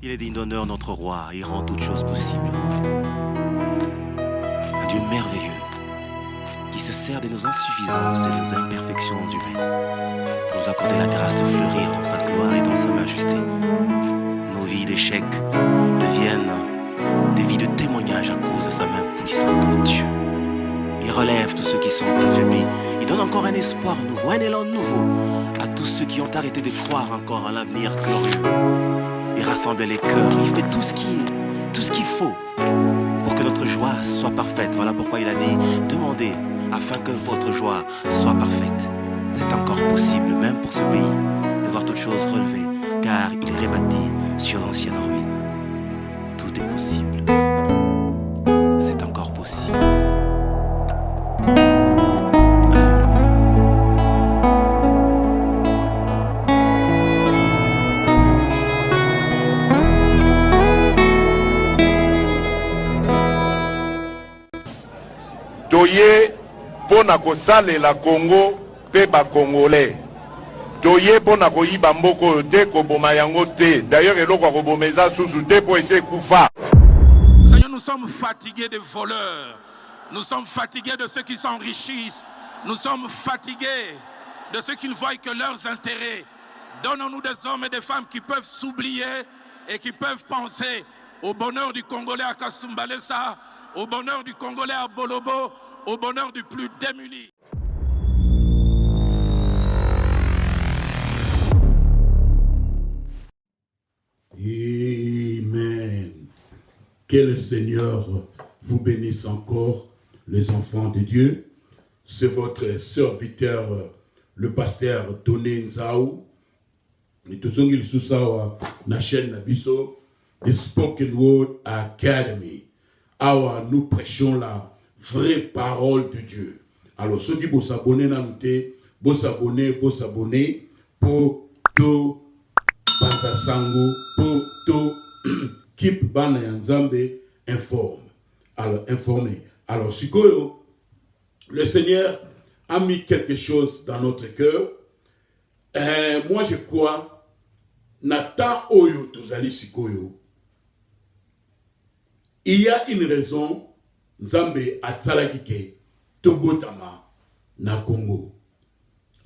Il est digne d'honneur, notre roi, il rend toutes choses possibles. Un Dieu merveilleux, qui se sert de nos insuffisances et de nos imperfections humaines, pour nous accorder la grâce de fleurir dans sa gloire et dans sa majesté. Nos vies d'échecs deviennent des vies de témoignage à cause de sa main puissante, oh Dieu. Il relève tous ceux qui sont affaiblis. Il donne encore un espoir nouveau, un élan nouveau à tous ceux qui ont arrêté de croire encore à l'avenir glorieux. Il rassemble les cœurs, il fait tout ce qu'il faut pour que notre joie soit parfaite. Voilà pourquoi il a dit, demandez afin que votre joie soit parfaite. C'est encore possible, même pour ce pays, de voir toutes choses relevées, car il rebâtit sur d'anciennes ruines. Tout est possible. C'est encore possible. Toye pona kosale la Congo pe ba Congolais. Toye pona koyiba mboko te koboma yango te. D'ailleurs eloko kobomeza susu te po ese kufa. Seigneur, nous sommes fatigués des voleurs. Nous sommes fatigués de ceux qui s'enrichissent. Nous sommes fatigués de ceux qui ne voient que leurs intérêts. Donne-nous des hommes et des femmes qui peuvent s'oublier et qui peuvent penser au bonheur du Congolais à Kasumbalesa, au bonheur du Congolais à Bolobo, au bonheur du plus démuni. Amen. Que le Seigneur vous bénisse encore, les enfants de Dieu. C'est votre serviteur, le pasteur Doné Nzaou. Et tout ce qui est sur la chaîne Nabiso, the Spoken Word Academy. Alors, nous prêchons la vraie parole de Dieu. Alors, ceux qui vont s'abonner, vont s'abonner pour tout Bantasango, pour tout Keep Bana Yanzambe informe. Alors, informé. Alors, Sikoyo, le Seigneur a mis quelque chose dans notre cœur. Moi, je crois, Nathan Oyo Tozali Sikoyo, il y a une raison, Nzambe Atsalakike, Tobotama, na Congo.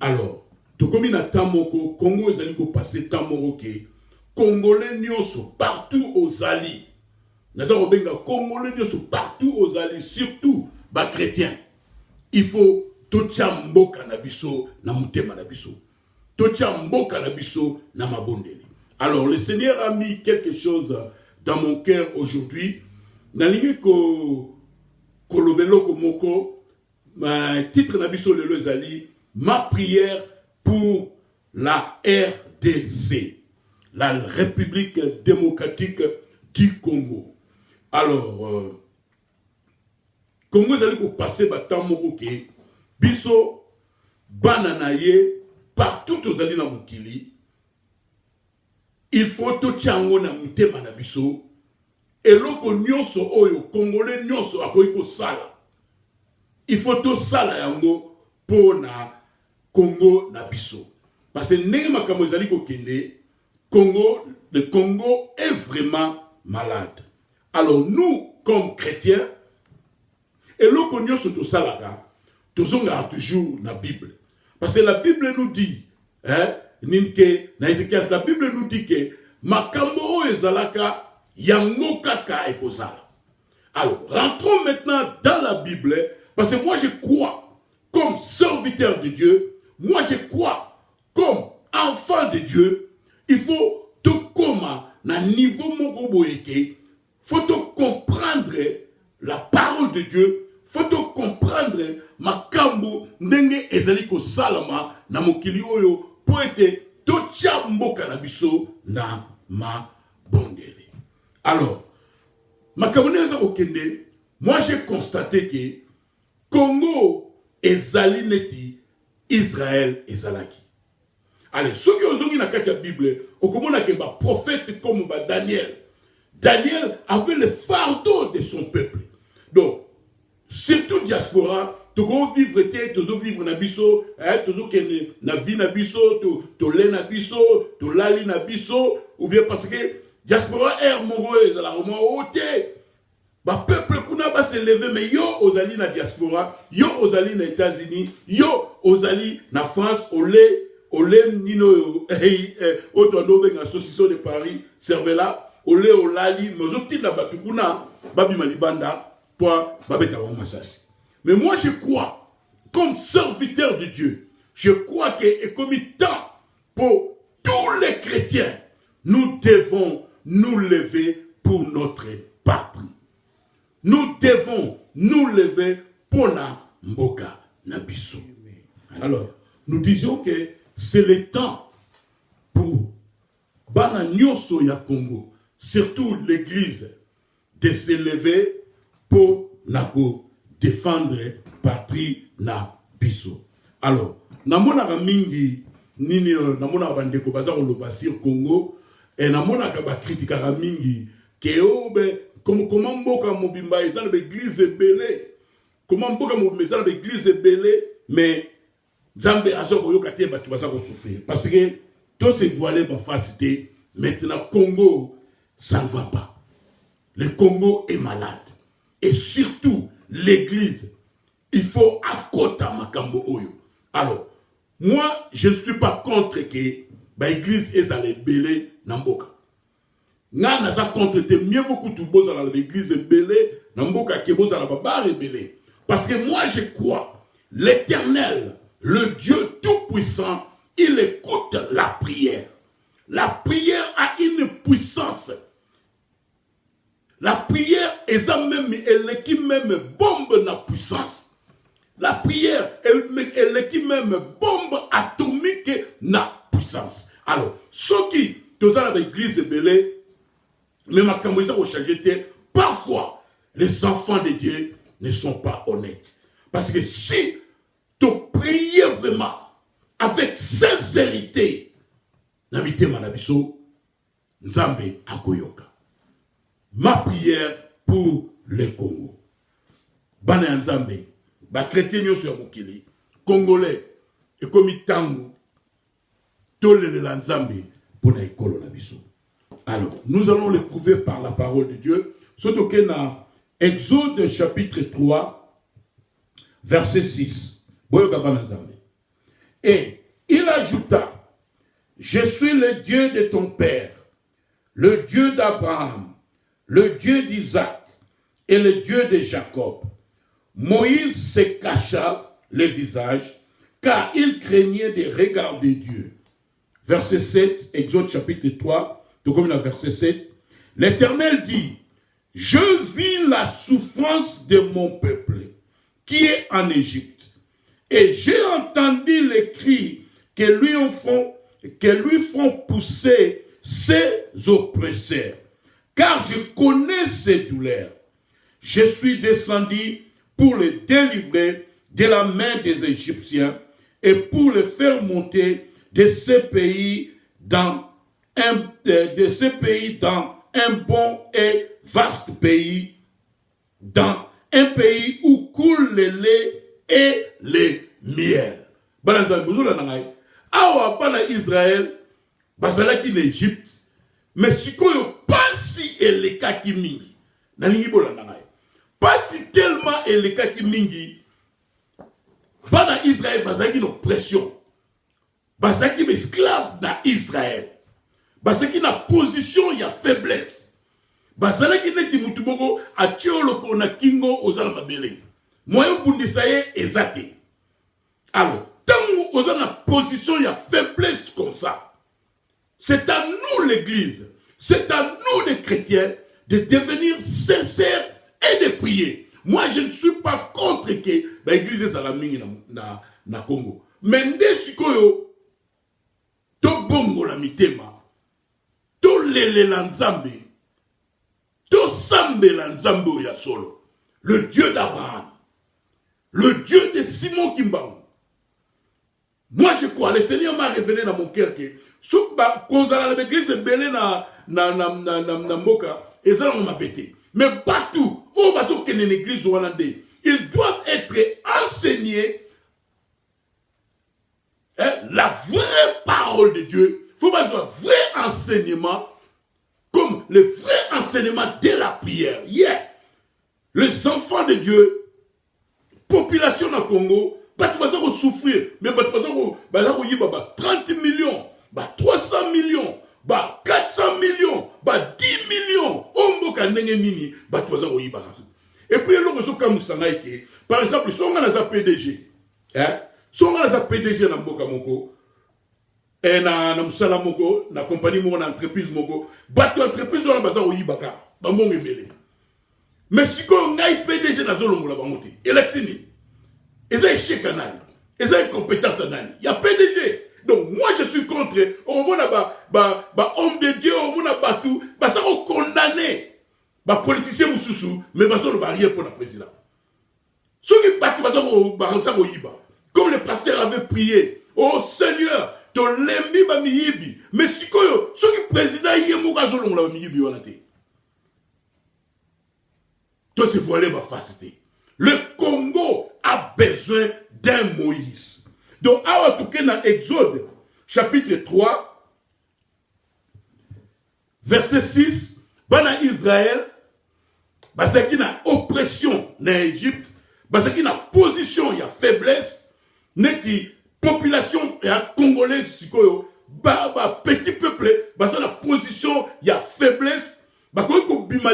Alors, Tokomi na Tamoko, Congo Ezaliko passé Tamoroke, Congolais nyonso partout aux alliés. Nazaro benga Congolais nyonso partout aux alliés, surtout ba chrétiens. Il faut tocha mboka na biso na mutema na biso. Tocha mboka na biso na mabondeli. Alors, le Seigneur a mis quelque chose dans mon cœur aujourd'hui. Nalingi ko kolobelo ko moko titre na biso lelo ezali ma prière pour la RDC, la République démocratique du Congo. Alors Congo ezali ko passer batam moko ke biso bananaye partout ozali na mokili. Il faut to tchango na mutema na biso. Eloko nyonso oyo Congolais nyonso akoki kosala. Il faut to sala yango pona Congo na biso. Parce que ndenge makambo ezali kokende, le Congo est vraiment malade. Alors nous, comme chrétiens, eloko nyonso to salaka, tozonga toujours na Bible. Parce que la Bible nous dit, la Bible nous dit que makambo oyo ezalaka yango kaka ekozala. Alors, rentrons maintenant dans la Bible, parce que moi je crois, comme serviteur de Dieu, moi je crois, comme enfant de Dieu, il faut tout comme na niveau moko boyeke, faut tout comprendre la parole de Dieu, faut tout comprendre makambo ndenge ezali ko salama na mokili oyo po ete to mboka na biso na ma bondeli. Alors, moi j'ai constaté que Congo ezali neti Israël ezalaki. Allez, ceux qui ont na la Bible, au que ba prophète comme Daniel. Daniel avait le fardeau de son peuple. Donc, surtout diaspora, tu vas vivre, tu vivre na biso, tu vas na vie na biso, tu lé na biso, tu lali na biso, ou bien parce que diaspora air moroise la roman oté ba peuple kuna ba se lever mais yo ozali na diaspora yo ozali na États-Unis yo ozali na France olé nino otondo benga saucisson de Paris cervela olé olali mais otinda batu kuna babima libanda pour babeta wa masasi. Mais moi je crois comme serviteur de Dieu, je crois que est comme temps pour tous les chrétiens, nous devons nous lever pour notre patrie. Nous devons nous lever pour na mboka na biso. Alors, nous disons que c'est le temps pour bana nyonso ya Congo, surtout l'église, de se lever pour nako défendre patrie na biso. Alors, namona mingi nini namona bandeko baza koloba sur Congo et namona ka ba kritika mingi ke obe comment mboka mobimba ezana l'église belé, comment mboka mobimba ezana l'église belé, mais Zambé azoko yokate batu baza ko souffrir parce que tout se voilé ba facilité. Maintenant Congo ça ne va pas. Le Congo est malade et surtout l'église. Il faut akota makambo oyo. Alors, moi, je ne suis pas contre que l'église est allée belé namboka. N'a pas contre te mieux beaucoup tout beau dans l'église belé namboka que beau dans la baba belé. Parce que moi, je crois, l'Éternel, le Dieu tout-puissant, il écoute la prière. La prière a une puissance. La prière est elle qui même bombe na puissance. La prière elle qui même bombe atomique na puissance. Alors, ceux qui dans l'église belé, mais ma camouisa au changer, parfois les enfants de Dieu ne sont pas honnêtes. Parce que si tu pries vraiment avec sincérité, n'habitez manabiso, Nzambe akoyoka. Ma prière pour le Congo. Bana Nzambe, ba chrétien nyo sur mokili, Congolais, et comme tango, tolele la Nzambe pour na ekolo na biso. Alors, nous allons le prouver par la parole de Dieu. Surtout que dans Exode chapitre 3, verset 6. Et il ajouta, je suis le Dieu de ton père, le Dieu d'Abraham, le Dieu d'Isaac et le Dieu de Jacob. Moïse se cacha le visage, car il craignait de regarder Dieu. Verset 7, Exode chapitre 3, tout comme dans verset 7. L'Éternel dit, je vis la souffrance de mon peuple qui est en Égypte, et j'ai entendu les cris que lui font pousser ses oppresseurs. Car je connais ses douleurs. Je suis descendu pour le délivrer de la main des Égyptiens et pour le faire monter de ce pays dans un bon et vaste pays, dans un pays où coule le lait et le miel. Awa bana Israël, bazalaki l'Égypte, mais si koyo pasi eleka ki mingi, nalingi bolanda ngai. Pasi tellement eleka ki mingi, bana Israël bazalaki no pression. Bazalaki esclave na Israël. Bazalaki na position ya faiblesse. Bazalaki neti mutu moko atioloko na kingo ozala mabele. Moyo bundisa ye ezate. Alors, tant ozala na position ya faiblesse comme ça, c'est à nous l'église, c'est à nous les chrétiens de devenir sincères et de prier. Moi, je ne suis pas contre que l'église est à la mingi na Congo. Mais ndesikoyo to bongo la mitema, to lele la nzambe, to sambe la nzambe ya solo. Le Dieu d'Abraham, le Dieu de Simon Kimbangu. Moi, je crois, le Seigneur m'a révélé dans mon cœur que quand on a l'église belé na mboka, et ça on m'a bêté. Mais partout, où baso qu'il y a une église hollandaise, ils doivent être enseignés la vraie parole de Dieu. Il faut pas un vrai enseignement comme le vrai enseignement de la prière. Yeah. Les enfants de Dieu, population dans le Congo, tu vas souffrir, mais tu vas 30 millions, 300 millions, 400 millions, 10 millions, et puis, par exemple, si on a un PDG, si on a un PDG dans Mboka Moko, et na musala moko, na compagnie moko, na entreprise moko, entreprise on a besoin de yibaka, mais si on a un PDG dans zone la bamote, électionné, ils ont échec canal, ils ont une compétence anani, il y a PDG. Donc moi je suis contre, au moins homme de Dieu, au moins tout, ça va condamner. Politicien Moussoussou, mais ça ne va rien pour le président. Ceux qui battent, comme le pasteur avait prié, oh Seigneur, ton lembi ba miyibi, mais si ceux qui président y est mourazon la miyibi on a été. Tout se voilé ma facilité. Le Congo a besoin d'un Moïse. Donc, à dans Exode, chapitre 3, verset 6, bana Israël, parce qu'il y a oppression en Égypte, parce qu'il y a position, il y a faiblesse, neti population congolaise, petit peuple, parce qu'il y a position, il y a faiblesse, parce qu'il y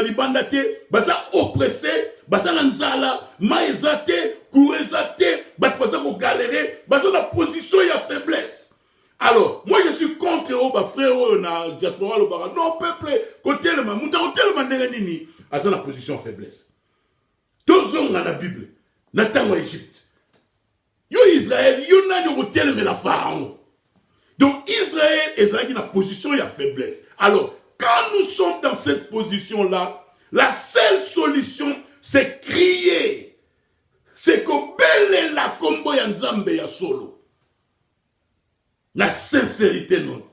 a oppressé, parce qu'il y a nzala, maïzate, kourezate, parce qu'il y a galéré, parce qu'il y a position, il y a faiblesse. Alors, moi je suis contre frère na diaspora le bara. Non, peuple, côté le man, côté le man nini, à sa position faiblesse. Tous ont dans la Bible, n'attend Égypte. Yo Israël, yo n'a ni côté le la pharaon. Donc Israël est dans la position il y a faiblesse. Alors, quand nous sommes dans cette position là, la seule solution c'est crier. C'est que belle la combo ya nzambe ya solo. La sincérité non.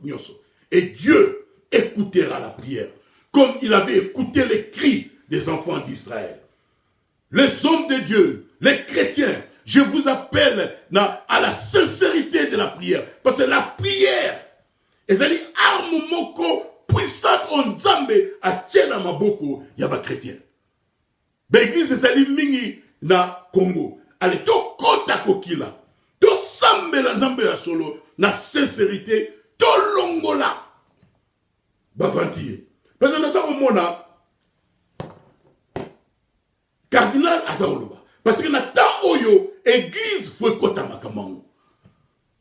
Et Dieu écoutera la prière, comme il avait écouté les cris des enfants d'Israël. Les hommes de Dieu, les chrétiens, je vous appelle à la sincérité de la prière. Parce que la prière, c'est une arme moko puissante en Zambé à tiena maboko yaba chrétien. L'église c'est mingi na Congo. Allez, to kota kokila. To sambe la Zambé ya solo. Na sincérité, to longola. Bavantier. Parce que nous sommes mona cardinal Azaoloba. Parce que na temps oyo, église faut kota makamango.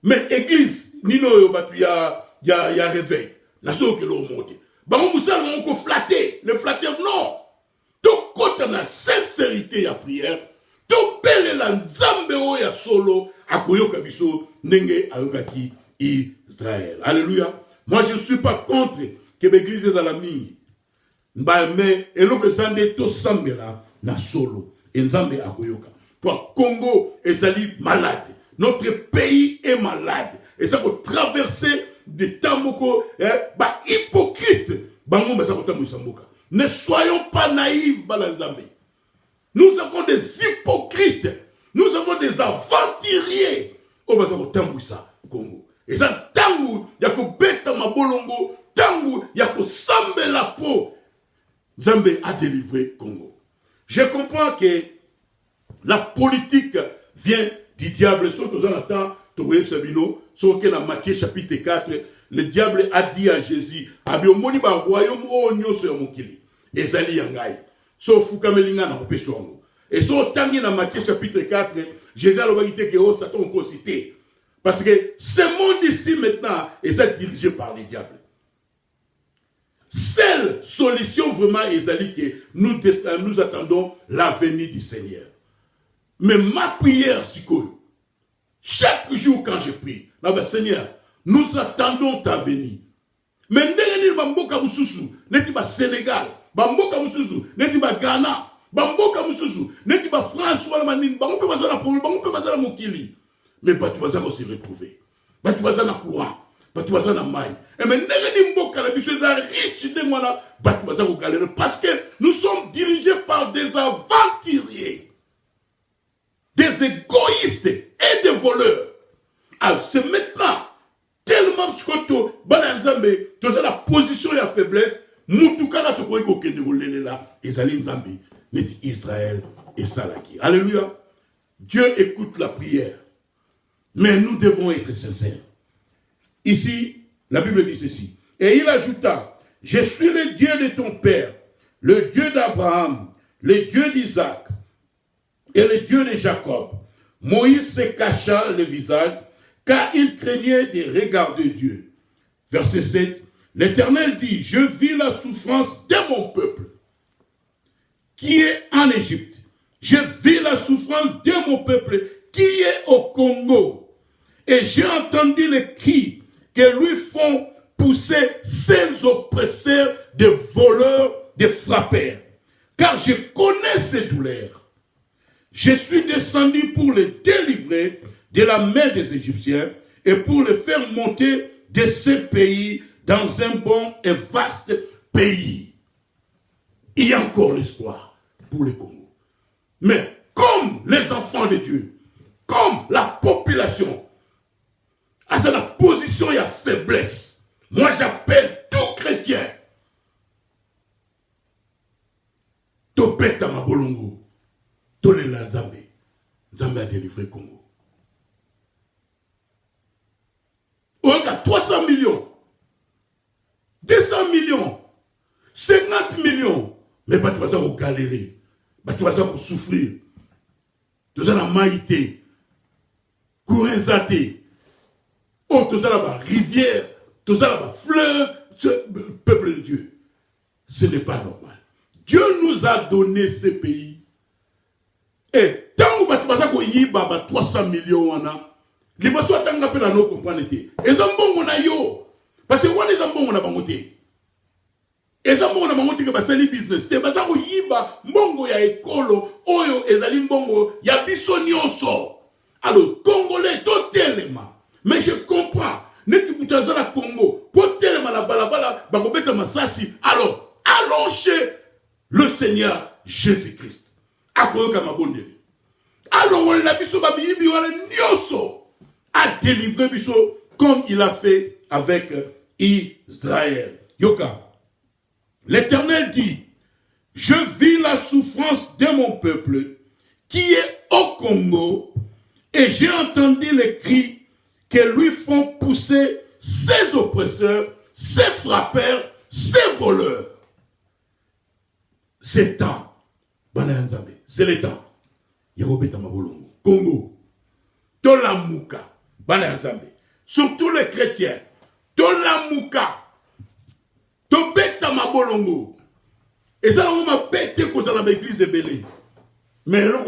Mais église, nino yo batu ya réveil. Na so que l'on monte. Bango moussal on ko flatter. Le flatteur non. To kota na sincérité ya prière. To belle la nzambe o ya solo. Akoyoka biso nenge ayokaki Israël. Alléluia. Moi je ne suis pas contre que l'église est à la mine. Mais eloko zande to sambela na solo. Et nzambe akoyoka. Pour Congo ezali malade. Notre pays est malade. Et ça peut traverser des temps hypocrite. Ne soyons pas naïfs, Balanzambe. Nous avons des hypocrites. Nous avons des aventuriers. Oh, bah, ça ça, Congo. Et ça, tangu, yako beta mabolongo, tangu, yako sambe la peau. Zambé a délivré Congo. Je comprends que la politique vient du diable. Surtout dans le temps, Touré Sabino, sur que dans Matthieu chapitre 4, le diable a dit à Jésus, Abiomoni ba royaume o nyoso ya mokili. Ezali yangai. So fukamelinga na kopesongo. Et so tangi na Matthieu chapitre 4, Jésus a dit que Satan on cité. Parce que ce monde ici maintenant est dirigé par les diables. Seule solution vraiment est que nous attendons la venue du Seigneur. Mais ma prière, chaque jour quand je prie, Seigneur, nous attendons ta venue. Mais ndenge bamboka mususu, neti ba Sénégal, bamboka mususu, neti ba Ghana, bamboka mususu, neti ba France wala manini, bamboka bazana pour, bamboka bazana mokili. Mais batu bazana se retrouver. Batu bazana courant, batu bazana mai. Et mais ndenge mboka la biso za riche de mwana, batu bazana ko galérer parce que nous sommes dirigés par des aventuriers, des égoïstes et des voleurs. Alors c'est maintenant tellement que tu as la position et la faiblesse, mutukala tokoki kokende kolelela ezali nzambe neti Israël et Salaki. Alléluia. Dieu écoute la prière. Mais nous devons être sincères. Ici, la Bible dit ceci. Et il ajouta, je suis le Dieu de ton père, le Dieu d'Abraham, le Dieu d'Isaac et le Dieu de Jacob. Moïse se cacha le visage, car il craignait de regarder Dieu. Verset 7. L'Éternel dit, je vis la souffrance de mon peuple, qui est en Égypte. Je vis la souffrance de mon peuple, qui est au Congo. Et j'ai entendu les cris que lui font pousser ses oppresseurs, de voleurs, de frappeurs. Car je connais ses douleurs. Je suis descendu pour les délivrer de la main des Égyptiens et pour les faire monter de ce pays dans un bon et vaste pays. Il y a encore l'espoir pour le Congo. Mais comme les enfants de Dieu, comme la population, à la position et à faiblesse, moi j'appelle tout chrétien, Topeta Mabolongo, Tolela Nzambe, Nzambe a délivré le Congo. On a 300 millions, 200 millions, 50 millions, mais pas tu vas ça galérer, tu vas ça souffrir. Tu vas la maïté, Kourenzaté, tu vas la rivière, tu vas la fleuve, peuple de Dieu. Ce n'est pas normal. Dieu nous a donné ce pays. Et tant que tu vas ça 300 millions, les personnes qui ont appelé à nous comprendre. Et les gens parce que les gens qui ont bangoté. Et ça mon amangote que basali business te baza ko yiba mbongo ya ekolo oyo ezali mbongo ya biso nyonso. Alors congolais totelema mais je comprends neti mutaza na Congo pour telema na balabala bakobeta masasi. Alors allons chez le Seigneur Jésus-Christ. Akoyoka mabondeli. Allons la biso babibi wala nyonso a délivré biso comme il a fait avec Israël. Yoka. L'Éternel dit, je vis la souffrance de mon peuple qui est au Congo et j'ai entendu les cris que lui font pousser ses oppresseurs, ses frappeurs, ses voleurs. C'est temps. C'est le temps. Yerobeta Mabolongo. Congo. Tolamuka. Surtout les chrétiens. Tolamuka. Tobeta Mabolongo. Et ça, on m'a pété cause à l'église de Belé. Mais là,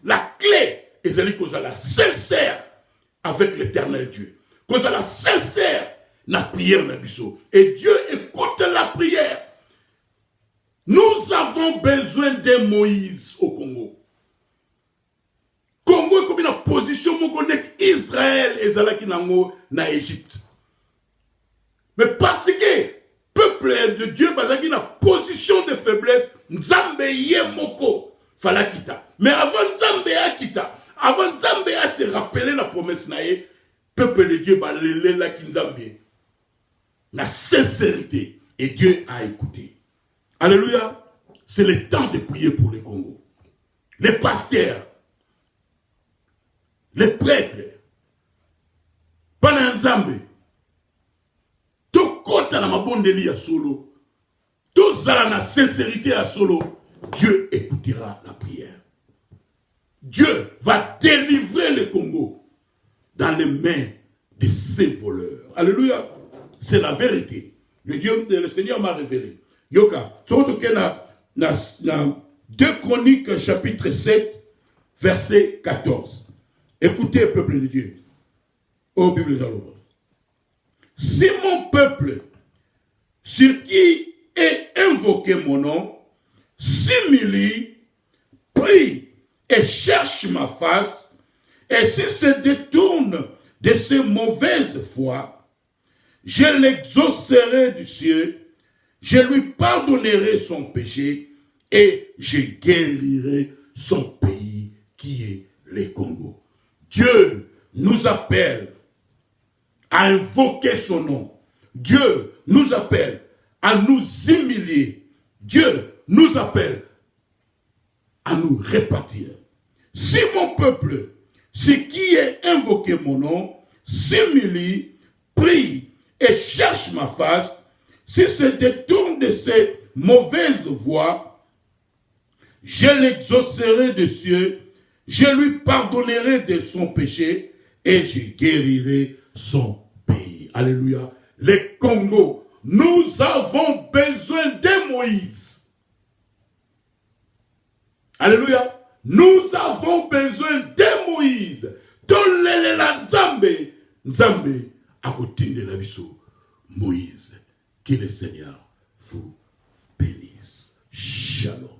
la clé, et c'est cause à la sincère avec l'éternel Dieu. Cause à la sincère, la prière n'a biso. Et Dieu écoute la prière. Nous avons besoin de Moïse au Congo. Congo est comme une position, mon connect Israël et Zalaki Nango na Égypte. Mais parce que peuple de Dieu, bazaki na position de faiblesse, Nzambe yemoko falakita. Mais avant Nzambe akita, avant Nzambe a se rappeler la promesse nae, peuple de Dieu balele la Nzambe. La sincérité et Dieu a écouté. Alléluia. C'est le temps de prier pour le Congo. Les pasteurs, les prêtres, pendant Nzambe. Kota na mabondeli ya solo, tozala na sincérité à solo, Dieu écoutera la prière. Dieu va délivrer le Congo dans les mains de ses voleurs. Alléluia. C'est la vérité. Le Seigneur m'a révélé. Yoka, tu vois na 2 Chroniques chapitre 7 verset 14. Écoutez, peuple de Dieu. Oh Bible Zaloba. Si mon peuple, sur qui est invoqué mon nom, s'humilie, prie et cherche ma face, et s'il se détourne de ses mauvaises foi, je l'exaucerai du ciel, je lui pardonnerai son péché, et je guérirai son pays qui est le Congo. Dieu nous appelle à invoquer son nom. Dieu nous appelle à nous humilier. Dieu nous appelle à nous repentir. Si mon peuple, ce qui est invoqué mon nom, s'humilie, prie et cherche ma face, si se détourne de ses mauvaises voies, je l'exaucerai des cieux, je lui pardonnerai de son péché et je guérirai son pays. Alléluia. Les Congo, nous avons besoin de Moïse. Alléluia. Nous avons besoin de Moïse. Tolelela Nzambe. Nzambe akotinde la biso. Moïse. Que le Seigneur vous bénisse. Shalom.